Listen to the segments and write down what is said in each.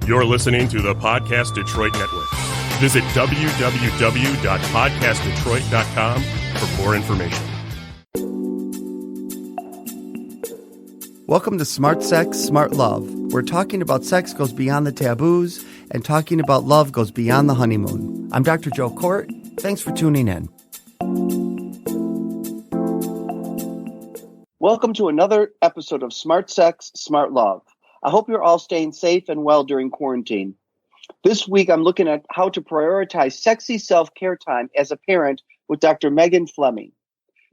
You're listening to the Podcast Detroit Network. Visit www.podcastdetroit.com for more information. Welcome to Smart Sex, Smart Love, where talking about sex goes beyond the taboos and talking about love goes beyond the honeymoon. I'm Dr. Joe Kort. Thanks for tuning in. Welcome to another episode of Smart Sex, Smart Love. I hope you're all staying safe and well during quarantine. This week, I'm looking at how to prioritize sexy self-care time as a parent with Dr. Megan Fleming.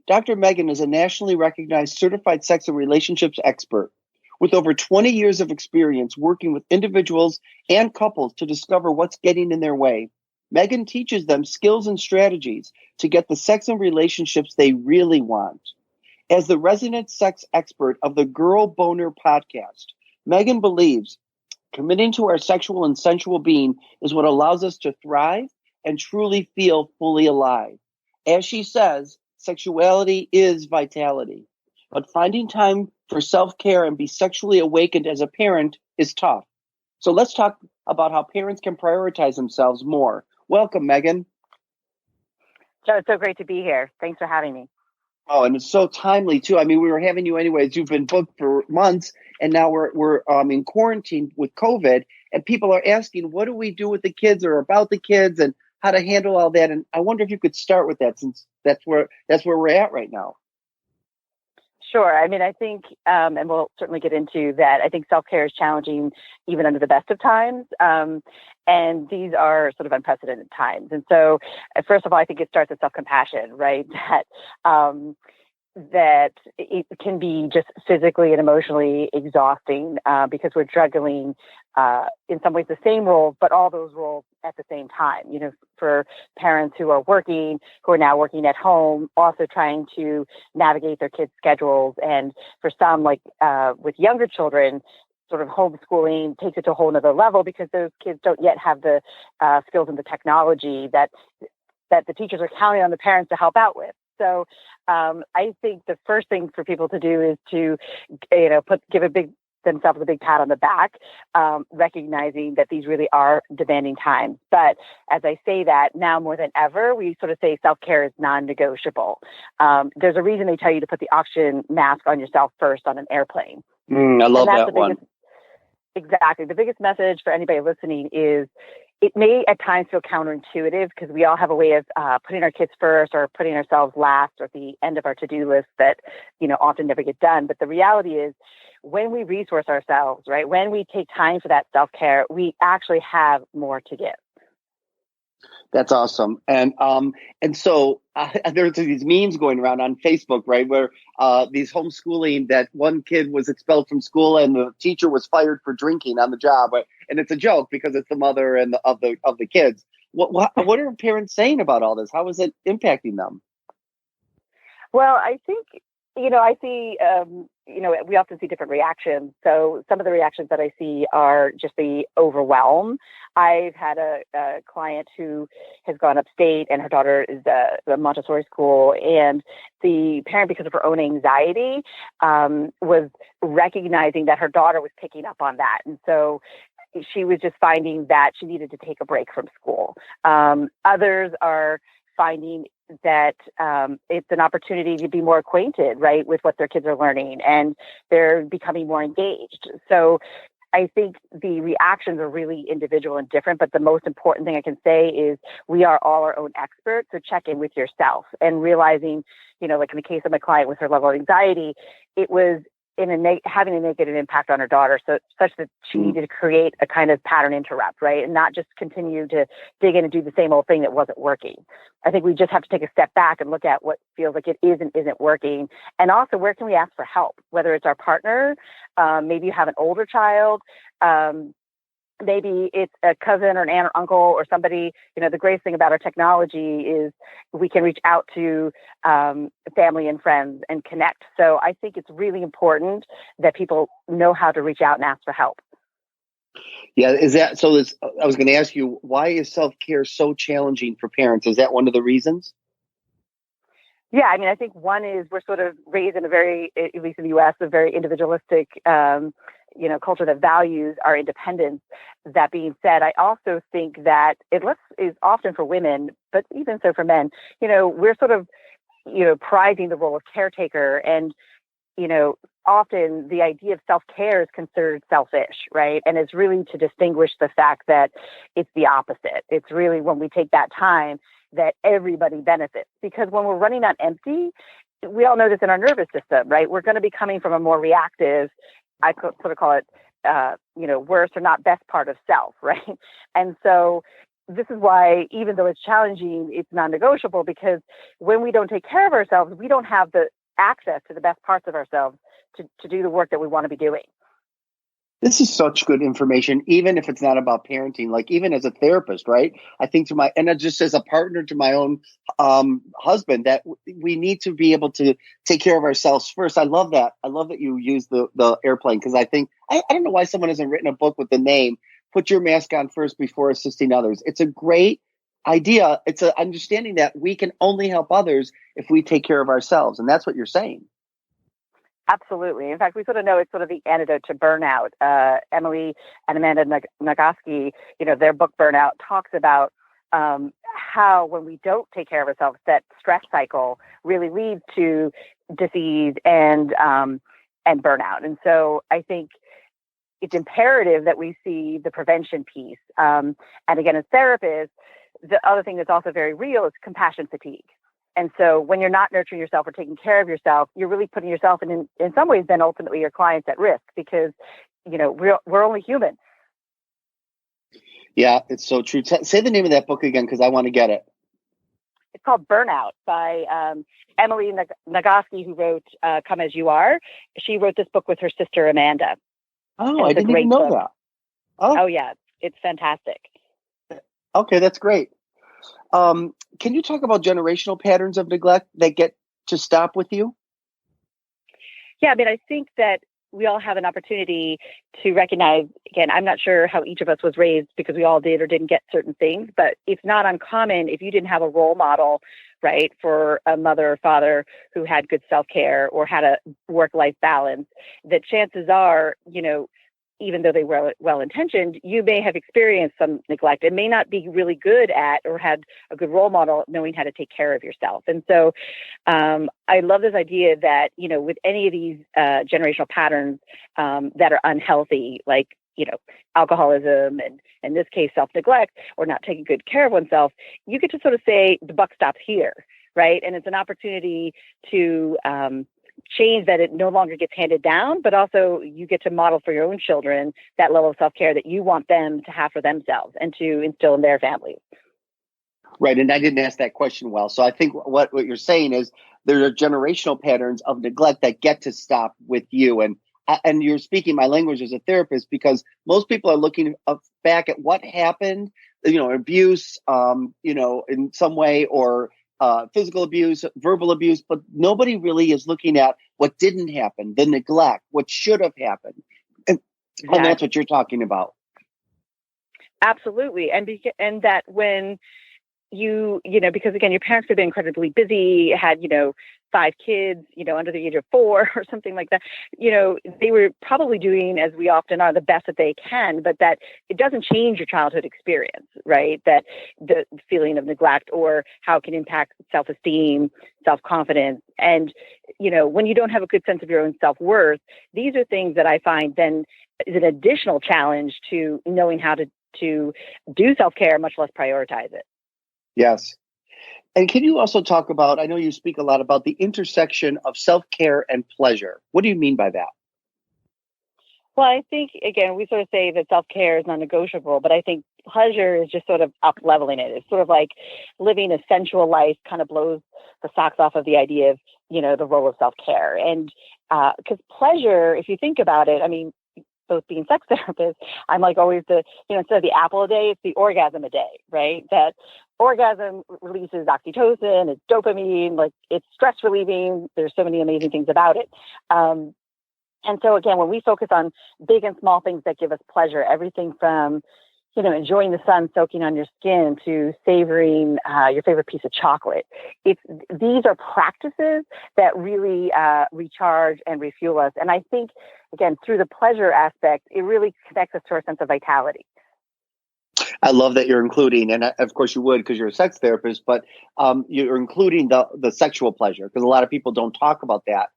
Dr. Megan is a nationally recognized certified sex and relationships expert with over 20 years of experience working with individuals and couples to discover what's getting in their way. Megan teaches them skills and strategies to get the sex and relationships they really want. As the resident sex expert of the Girl Boner podcast, Megan believes committing to our sexual and sensual being is what allows us to thrive and truly feel fully alive. As she says, sexuality is vitality. But finding time for self-care and be sexually awakened as a parent is tough. So let's talk about how parents can prioritize themselves more. Welcome, Megan. Joe, it's so great to be here. Thanks for having me. Oh, and it's so timely too. I mean, we were having you anyways. You've been booked for months, and now we're in quarantine with COVID, and people are asking, what do we do with the kids or about the kids, and how to handle all that? And I wonder if you could start with that, since that's where we're at right now. Sure. I mean, I think, and we'll certainly get into that. I think self-care is challenging even under the best of times. And these are sort of unprecedented times. And so, first of all, I think it starts with self-compassion, right? That it can be just physically and emotionally exhausting because we're juggling, in some ways, the same roles, but all those roles at the same time. You know, for parents who are now working at home, also trying to navigate their kids' schedules. And for some, like with younger children, sort of homeschooling takes it to a whole nother level because those kids don't yet have the skills and the technology that the teachers are counting on the parents to help out with. So I think the first thing for people to do is to, give themselves a big pat on the back, recognizing that these really are demanding times. But as I say that, now more than ever, we sort of say self-care is non-negotiable. There's a reason they tell you to put the oxygen mask on yourself first on an airplane. I love that one. Exactly. The biggest message for anybody listening is it may at times feel counterintuitive because we all have a way of putting our kids first or putting ourselves last or at the end of our to-do list that, often never get done. But the reality is when we resource ourselves, right, when we take time for that self-care, we actually have more to give. That's awesome. And so there's these memes going around on Facebook, right, where these homeschooling, that one kid was expelled from school and the teacher was fired for drinking on the job. And it's a joke because it's the mother and of the kids. What are parents saying about all this? How is it impacting them? Well, I think, I see, we often see different reactions. So some of the reactions that I see are just the overwhelm. I've had a client who has gone upstate and her daughter is at a Montessori school, and the parent, because of her own anxiety, was recognizing that her daughter was picking up on that. And so she was just finding that she needed to take a break from school. Others are finding that it's an opportunity to be more acquainted, right, with what their kids are learning, and they're becoming more engaged. So I think the reactions are really individual and different, but the most important thing I can say is we are all our own experts. So check in with yourself and realizing, like in the case of my client with her level of anxiety, it was having a negative impact on her daughter, such that she needed to create a kind of pattern interrupt, right? And not just continue to dig in and do the same old thing that wasn't working. I think we just have to take a step back and look at what feels like it is and isn't working. And also, where can we ask for help? Whether it's our partner, maybe you have an older child, maybe it's a cousin or an aunt or uncle or somebody. The great thing about our technology is we can reach out to family and friends and connect. So I think it's really important that people know how to reach out and ask for help. Yeah, is that so? I was going to ask you, why is self-care so challenging for parents? Is that one of the reasons? Yeah, I mean, I think one is we're sort of raised in a very, at least in the U.S., a very individualistic, culture that values our independence. That being said, I also think that is often for women, but even so for men, we're sort of, prizing the role of caretaker. And, often the idea of self-care is considered selfish, right? And it's really to distinguish the fact that it's the opposite. It's really when we take that time that everybody benefits. Because when we're running on empty, we all know this in our nervous system, right? We're going to be coming from a more reactive, I could sort of call it, worst or not best part of self, right? And so this is why, even though it's challenging, it's non-negotiable, because when we don't take care of ourselves, we don't have the access to the best parts of ourselves to do the work that we want to be doing. This is such good information, even if it's not about parenting, like even as a therapist, right? I think and just as a partner to my own husband, that we need to be able to take care of ourselves first. I love that. I love that you use the airplane, because I think, I don't know why someone hasn't written a book with the name, Put Your Mask On First Before Assisting Others. It's a great idea. It's an understanding that we can only help others if we take care of ourselves. And that's what you're saying. Absolutely. In fact, we sort of know it's sort of the antidote to burnout. Emily and Amanda Nagoski, their book Burnout talks about how when we don't take care of ourselves, that stress cycle really leads to disease and burnout. And so I think it's imperative that we see the prevention piece. And again, as therapists, the other thing that's also very real is compassion fatigue. And so when you're not nurturing yourself or taking care of yourself, you're really putting yourself in some ways, then ultimately your clients at risk, because, we're only human. Yeah, it's so true. Say the name of that book again, because I want to get it. It's called Burnout by Emily Nagoski, who wrote Come As You Are. She wrote this book with her sister, Amanda. Oh, I didn't even know that. Oh, yeah. It's fantastic. Okay, that's great. Can you talk about generational patterns of neglect that get to stop with you? Yeah, I mean, I think that we all have an opportunity to recognize, again, I'm not sure how each of us was raised because we all did or didn't get certain things, but it's not uncommon if you didn't have a role model, right, for a mother or father who had good self-care or had a work-life balance, that chances are, even though they were well-intentioned, you may have experienced some neglect and may not be really good at or had a good role model knowing how to take care of yourself. And so I love this idea that, with any of these generational patterns that are unhealthy, like, alcoholism and in this case, self-neglect or not taking good care of oneself, you get to sort of say the buck stops here, right? And it's an opportunity to change that it no longer gets handed down, but also you get to model for your own children that level of self-care that you want them to have for themselves and to instill in their families. Right. And I didn't ask that question well. So I think what you're saying is there are generational patterns of neglect that get to stop with you. And you're speaking my language as a therapist, because most people are looking back at what happened, abuse, in some way, or physical abuse, verbal abuse, but nobody really is looking at what didn't happen, the neglect, what should have happened. And that's what you're talking about. Absolutely. And that when because again, your parents could be incredibly busy, had, 5 kids, under the age of 4 or something like that, they were probably doing, as we often are, the best that they can, but that it doesn't change your childhood experience, right? That the feeling of neglect or how it can impact self-esteem, self-confidence. And, when you don't have a good sense of your own self-worth, these are things that I find then is an additional challenge to knowing how to do self-care, much less prioritize it. Yes. And can you also talk about, I know you speak a lot about the intersection of self-care and pleasure. What do you mean by that? Well, I think, again, we sort of say that self-care is non-negotiable, but I think pleasure is just sort of up-leveling it. It's sort of like living a sensual life kind of blows the socks off of the idea of, the role of self-care. And because pleasure, if you think about it, I mean, both being sex therapists, I'm like always instead of the apple a day, it's the orgasm a day, right? That orgasm releases oxytocin, it's dopamine, like it's stress relieving. There's so many amazing things about it. And so again, when we focus on big and small things that give us pleasure, everything from, enjoying the sun soaking on your skin to savoring your favorite piece of chocolate. These are practices that really recharge and refuel us. And I think, again, through the pleasure aspect, it really connects us to our sense of vitality. I love that you're including, and of course you would because you're a sex therapist, but you're including the sexual pleasure, because a lot of people don't talk about that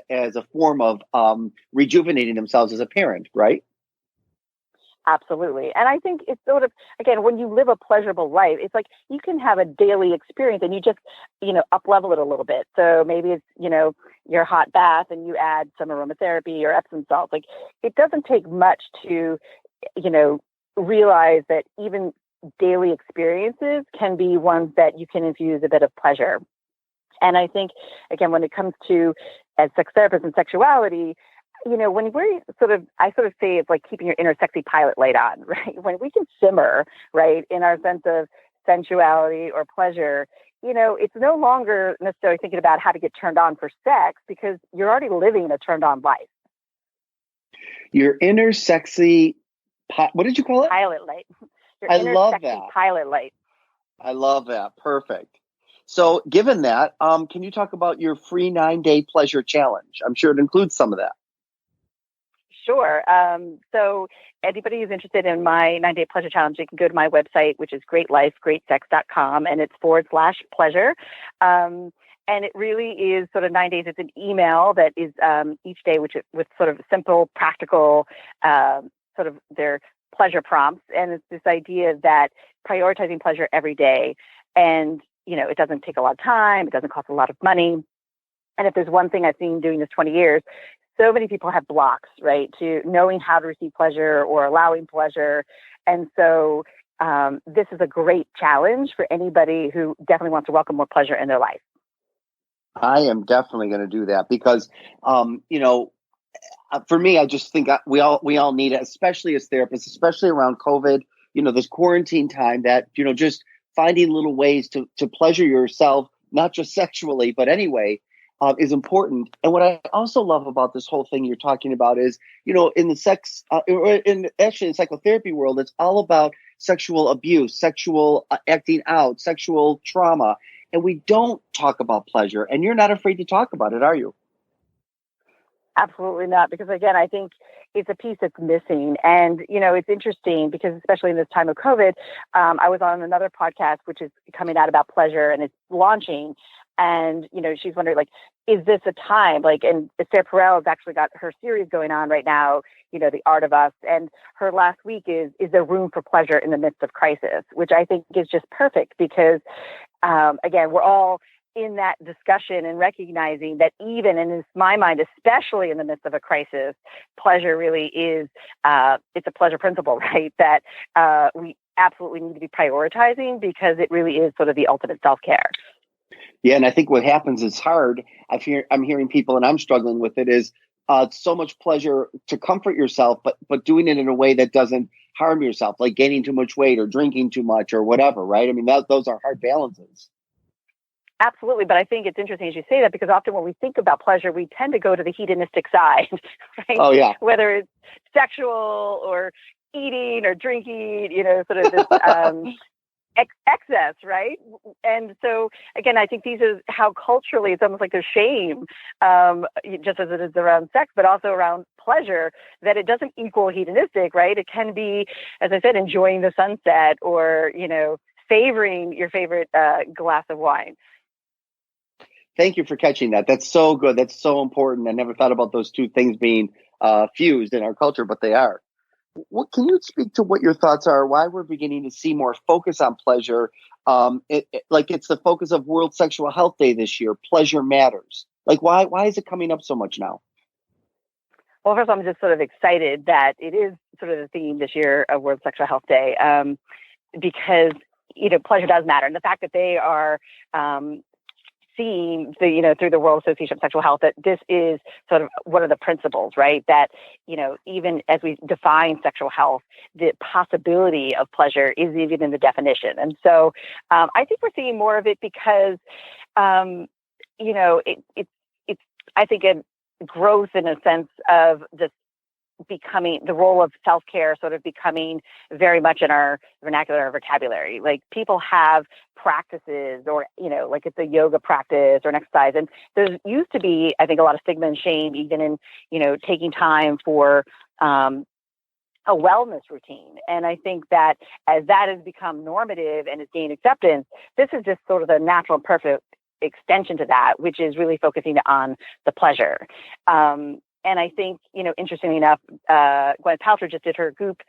as a form of rejuvenating themselves as a parent, right? Absolutely. And I think it's sort of, again, when you live a pleasurable life, it's like you can have a daily experience and you just, up level it a little bit. So maybe it's, your hot bath and you add some aromatherapy or Epsom salts. Like, it doesn't take much to, realize that even daily experiences can be ones that you can infuse a bit of pleasure. And I think, again, when it comes to, as sex therapists and sexuality, when we're I sort of say it's like keeping your inner sexy pilot light on, right? When we can simmer, right, in our sense of sensuality or pleasure, it's no longer necessarily thinking about how to get turned on for sex, because you're already living a turned on life. Your inner sexy, what did you call it? Pilot light. Your I inner love sexy that. Pilot light. I love that. Perfect. So given that, can you talk about your free 9-day pleasure challenge? I'm sure it includes some of that. Sure. So anybody who's interested in my 9-day pleasure challenge, you can go to my website, which is greatlifegreatsex.com, and it's /pleasure. And it really is sort of 9 days. It's an email that is each day, with sort of simple, practical, sort of their pleasure prompts. And it's this idea that prioritizing pleasure every day. And, it doesn't take a lot of time. It doesn't cost a lot of money. And if there's one thing I've seen doing this 20 years, so many people have blocks, right, to knowing how to receive pleasure or allowing pleasure. And so this is a great challenge for anybody who definitely wants to welcome more pleasure in their life. I am definitely going to do that because, for me, I just think we all need it, especially as therapists, especially around COVID, this quarantine time, that, just finding little ways to pleasure yourself, not just sexually, but anyway, is important. And what I also love about this whole thing you're talking about is, in the sex, in psychotherapy world, it's all about sexual abuse, sexual acting out, sexual trauma. And we don't talk about pleasure. And you're not afraid to talk about it, are you? Absolutely not. Because again, I think it's a piece that's missing. And, it's interesting because especially in this time of COVID, I was on another podcast, which is coming out about pleasure, and it's launching. And, she's wondering, is this a time? And Esther Perel has actually got her series going on right now, The Art of Us. And her last week is there room for pleasure in the midst of crisis, which I think is just perfect because, again, we're all in that discussion and recognizing that even, and in my mind, especially in the midst of a crisis, pleasure really is, it's a pleasure principle, right? That we absolutely need to be prioritizing because it really is sort of the ultimate self-care. Yeah, and I think what happens is hard. I'm hearing people, and I'm struggling with it, is so much pleasure to comfort yourself, but doing it in a way that doesn't harm yourself, like gaining too much weight or drinking too much or whatever, right? I mean, those are hard balances. Absolutely. But I think it's interesting as you say that, because often when we think about pleasure, we tend to go to the hedonistic side, right? Oh, yeah. Whether it's sexual or eating or drinking, sort of this excess, right? And so, again, I think these are how culturally it's almost like there's shame, just as it is around sex, but also around pleasure, that it doesn't equal hedonistic, right? It can be, as I said, enjoying the sunset or, savoring your favorite glass of wine. Thank you for catching that. That's so good. That's so important. I never thought about those two things being fused in our culture, but they are. What can you speak to what your thoughts are? Why we're beginning to see more focus on pleasure? It's the focus of World Sexual Health Day this year. Pleasure matters. Why is it coming up so much now? Well, first, I'm just sort of excited that it is sort of the theme this year of World Sexual Health Day, because pleasure does matter, and the fact that they are seeing through the World Association of Sexual Health that this is sort of one of the principles, right? That, even as we define sexual health, the possibility of pleasure is even in the definition. And so I think we're seeing more of it because, it's I think, a growth in a sense of this becoming the role of self-care sort of becoming very much in our vernacular or vocabulary. Like people have practices or, like it's a yoga practice or an exercise. And there used to be, I think, a lot of stigma and shame, even in, taking time for a wellness routine. And I think that as that has become normative and has gained acceptance, this is just sort of the natural and perfect extension to that, which is really focusing on the pleasure. And I think, interestingly enough, Gwyneth Paltrow just did her Goop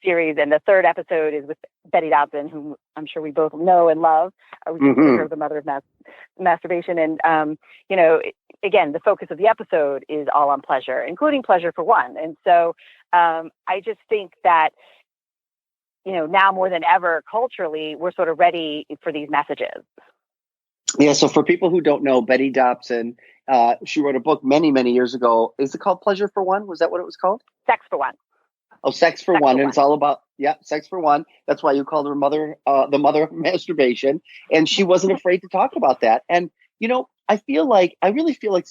series, and the third episode is with Betty Dodson, whom I'm sure we both know and love. We consider her the mother of masturbation. And, again, the focus of the episode is all on pleasure, including pleasure for one. And so I just think that, now more than ever, culturally, we're sort of ready for these messages. Yeah, so for people who don't know, Betty Dodson, she wrote a book many, many years ago. Is it called Pleasure for One? Was that what it was called? Sex for One. Oh, Sex for One. And it's all about, Sex for One. That's why you called her mother, the mother of masturbation. And she wasn't afraid to talk about that. And, I really feel like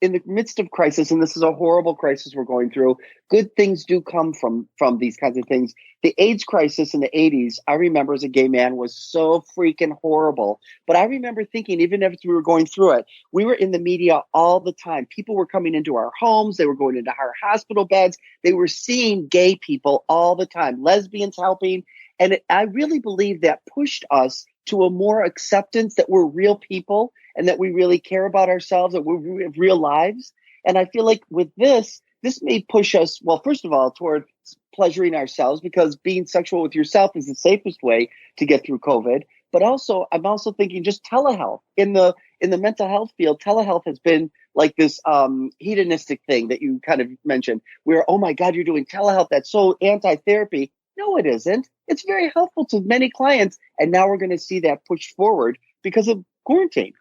in the midst of crisis, and this is a horrible crisis we're going through, good things do come from these kinds of things. The AIDS crisis in the 80s, I remember as a gay man, was so freaking horrible. But I remember thinking, even as we were going through it, we were in the media all the time. People were coming into our homes. They were going into our hospital beds. They were seeing gay people all the time, lesbians helping. And I really believe that pushed us to a more acceptance that we're real people and that we really care about ourselves, that we have real lives. And I feel like with this may push us, well, first of all, toward pleasuring ourselves, because being sexual with yourself is the safest way to get through COVID. But also, I'm also thinking just telehealth. In the mental health field, telehealth has been like this hedonistic thing that you kind of mentioned, where, oh my God, you're doing telehealth. That's so anti-therapy. No, it isn't. It's very helpful to many clients. And now we're going to see that pushed forward because of quarantine.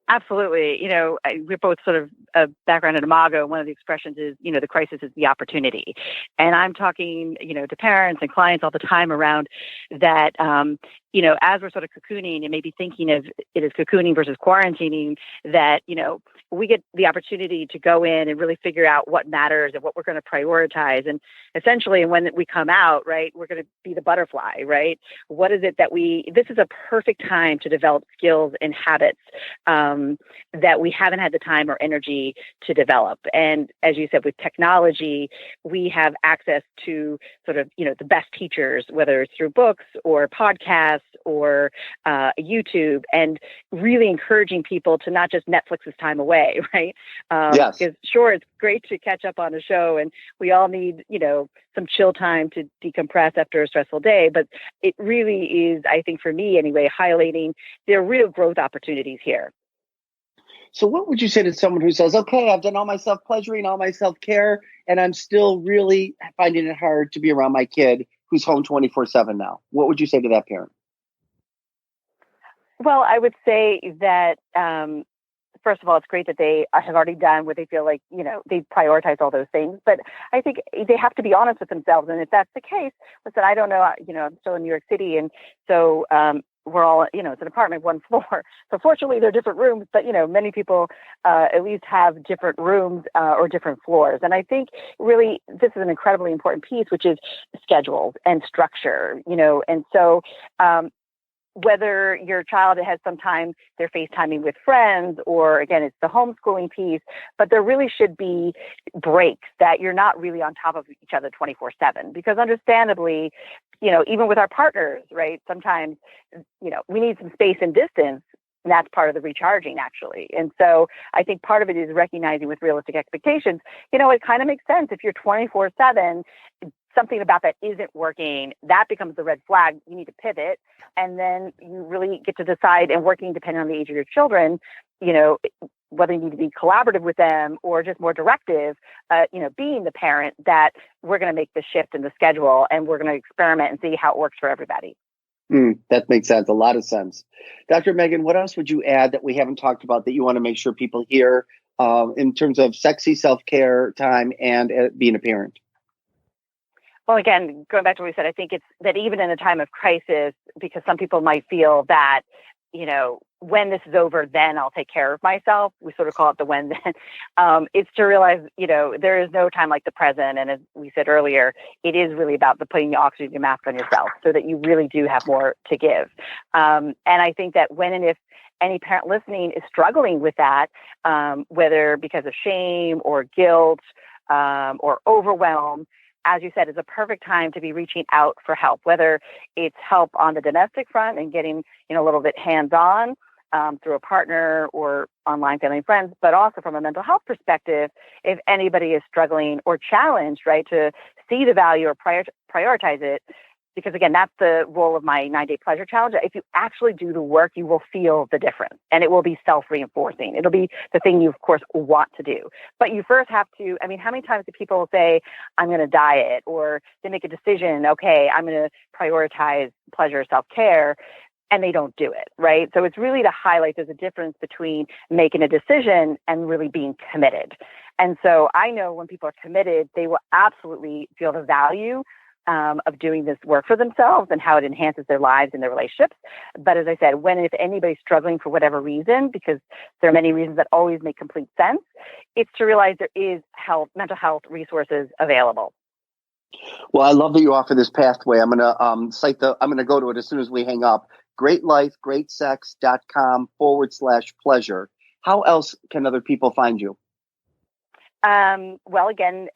Absolutely. We're both sort of a background at Imago. One of the expressions is, the crisis is the opportunity. And I'm talking, to parents and clients all the time around that, as we're sort of cocooning and maybe thinking of it as cocooning versus quarantining, that, we get the opportunity to go in and really figure out what matters and what we're going to prioritize. And essentially, when we come out, right, we're going to be the butterfly, right? What is it that this is a perfect time to develop skills and habits that we haven't had the time or energy to develop. And as you said, with technology, we have access to sort of, the best teachers, whether it's through books or podcasts or YouTube, and really encouraging people to not just Netflix this time away, right? Yes. Because sure, it's great to catch up on a show, and we all need, some chill time to decompress after a stressful day. But it really is, I think for me anyway, highlighting there are real growth opportunities here. So what would you say to someone who says, okay, I've done all my self-pleasuring, all my self-care, and I'm still really finding it hard to be around my kid who's home 24/7 now? What would you say to that parent? Well, I would say that, first of all, it's great that they have already done what they feel like, they prioritize all those things. But I think they have to be honest with themselves. And if that's the case, listen, I don't know, I'm still in New York City. And so we're all, it's an apartment, one floor. So fortunately, there are different rooms. But, many people at least have different rooms or different floors. And I think really this is an incredibly important piece, which is schedules and structure, And so whether your child has some time they're FaceTiming with friends, or again, it's the homeschooling piece, but there really should be breaks that you're not really on top of each other 24/7, because understandably, even with our partners, right? Sometimes, we need some space and distance. And that's part of the recharging, actually. And so I think part of it is recognizing with realistic expectations, it kind of makes sense if you're 24/7, something about that isn't working, that becomes the red flag. You need to pivot. And then you really get to decide, and working depending on the age of your children, whether you need to be collaborative with them or just more directive, being the parent that we're going to make the shift in the schedule and we're going to experiment and see how it works for everybody. That makes sense. A lot of sense. Dr. Megan, what else would you add that we haven't talked about that you want to make sure people hear in terms of sexy self-care time and being a parent? Well, again, going back to what we said, I think it's that even in a time of crisis, because some people might feel that, when this is over, then I'll take care of myself. We sort of call it the when then. It's to realize, there is no time like the present. And as we said earlier, it is really about putting the oxygen mask on yourself so that you really do have more to give. And I think that when and if any parent listening is struggling with that, whether because of shame or guilt or overwhelm, as you said, is a perfect time to be reaching out for help, whether it's help on the domestic front and getting, a little bit hands-on through a partner or online family and friends, but also from a mental health perspective, if anybody is struggling or challenged, right, to see the value or prioritize it. Because again, that's the role of my 9-day pleasure challenge. If you actually do the work, you will feel the difference, and it will be self-reinforcing. It'll be the thing you, of course, want to do. But you first have to, how many times do people say, I'm going to diet, or they make a decision, okay, I'm going to prioritize pleasure, self-care, and they don't do it, right? So it's really to highlight there's a difference between making a decision and really being committed. And so I know when people are committed, they will absolutely feel the value of doing this work for themselves and how it enhances their lives and their relationships. But as I said, when if anybody's struggling for whatever reason, because there are many reasons that always make complete sense, it's to realize there is mental health resources available. Well, I love that you offer this pathway. I'm going to I'm going to go to it as soon as we hang up. greatlifegreatsex.com/pleasure. How else can other people find you? Well, again,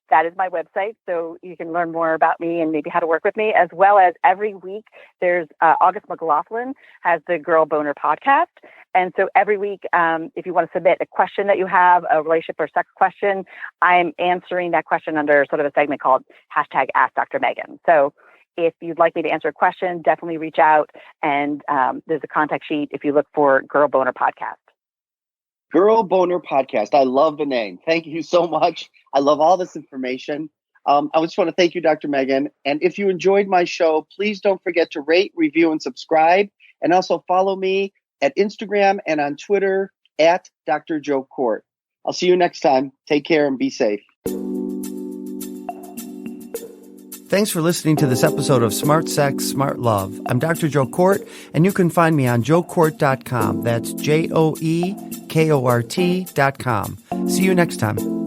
that is my website, so you can learn more about me and maybe how to work with me, as well as every week there's August McLaughlin has the Girl Boner podcast. And so every week, if you want to submit a question that you have, a relationship or sex question, I'm answering that question under sort of a segment called #AskDrMegan. So if you'd like me to answer a question, definitely reach out. And there's a contact sheet if you look for Girl Boner podcast. Girl Boner Podcast. I love the name. Thank you so much. I love all this information. I just want to thank you, Dr. Megan. And if you enjoyed my show, please don't forget to rate, review, and subscribe. And also follow me at Instagram and on Twitter at Dr. Joe Kort. I'll see you next time. Take care and be safe. Thanks for listening to this episode of Smart Sex, Smart Love. I'm Dr. Joe Kort, and you can find me on joekort.com. That's JOEKORT.com. See you next time.